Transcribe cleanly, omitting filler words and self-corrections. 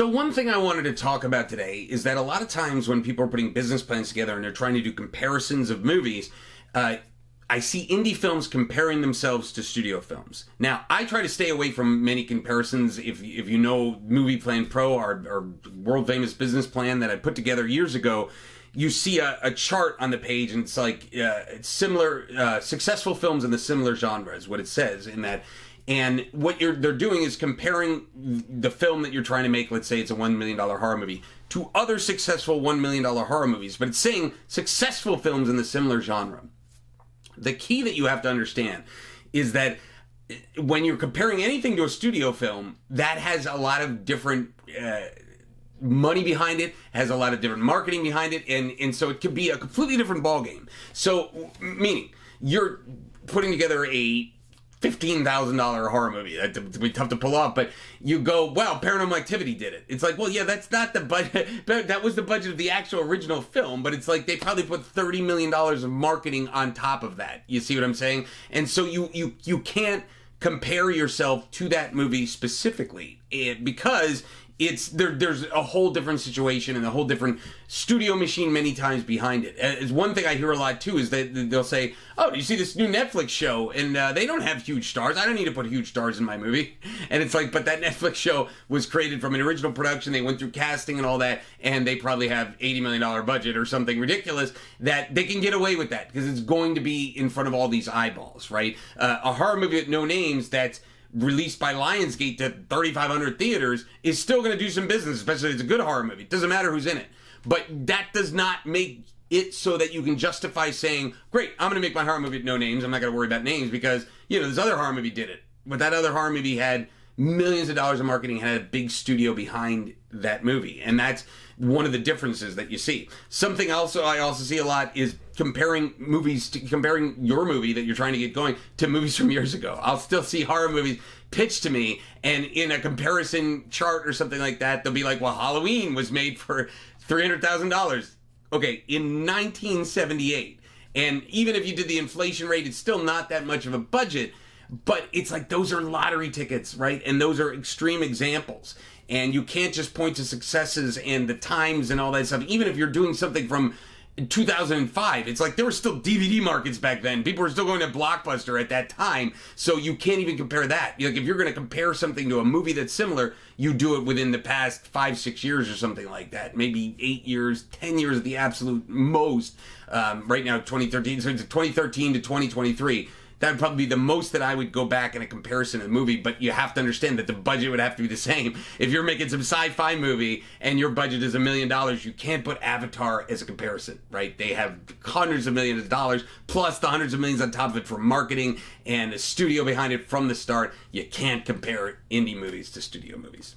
So one thing I wanted to talk about today is that a lot of times when people are putting business plans together and they're trying to do comparisons of movies, I see indie films comparing themselves to studio films. Now, I try to stay away from many comparisons. If you know Movie Plan Pro, our world famous business plan that I put together years ago, you see a chart on the page, and it's like it's similar successful films in the similar genre is what it says in that. And what they're doing is comparing the film that you're trying to make, let's say it's a $1 million horror movie, to other successful $1 million horror movies. But it's saying successful films in the similar genre. The key that you have to understand is that when you're comparing anything to a studio film, that has a lot of different money behind it, has a lot of different marketing behind it, and so it could be a completely different ballgame. So, meaning, you're putting together a $15,000 horror movie. That'd be tough to pull off, but you go, wow, Paranormal Activity did it. It's like, well, yeah, that's not the budget. That was the budget of the actual original film, but it's like they probably put $30 million of marketing on top of that. You see what I'm saying? And so you can't compare yourself to that movie specifically because there's a whole different situation and a whole different studio machine many times behind it. As one thing I hear a lot too is that they'll say, oh, do you see this new Netflix show? And they don't have huge stars. I don't need to put huge stars in my movie. And it's like, but that Netflix show was created from an original production. They went through casting and all that, and they probably have $80 million budget or something ridiculous that they can get away with that because it's going to be in front of all these eyeballs, right? A horror movie with no names that's released by Lionsgate to 3,500 theaters is still going to do some business, especially if it's a good horror movie. It doesn't matter who's in it. But that does not make it so that you can justify saying, great, I'm going to make my horror movie with no names. I'm not going to worry about names because, this other horror movie did it. But that other horror movie had millions of dollars of marketing, had a big studio behind that movie. And that's one of the differences that you see. Something also I also see a lot is comparing your movie that you're trying to get going to movies from years ago. I'll still see horror movies pitched to me, and in a comparison chart or something like that, they'll be like, well, Halloween was made for $300,000. Okay, in 1978. And even if you did the inflation rate, it's still not that much of a budget. But it's like those are lottery tickets, right? And those are extreme examples. And you can't just point to successes and the times and all that stuff. Even if you're doing something from 2005, it's like there were still DVD markets back then. People were still going to Blockbuster at that time. So you can't even compare that. Like if you're going to compare something to a movie that's similar, you do it within the past 5-6 years or something like that. Maybe 8 years, 10 years at the absolute most. Right now, 2013. So it's 2013 to 2023. That would probably be the most that I would go back in a comparison of the movie, but you have to understand that the budget would have to be the same. If you're making some sci-fi movie and your budget is $1 million, you can't put Avatar as a comparison, right? They have hundreds of millions of dollars, plus the hundreds of millions on top of it for marketing and a studio behind it from the start. You can't compare indie movies to studio movies.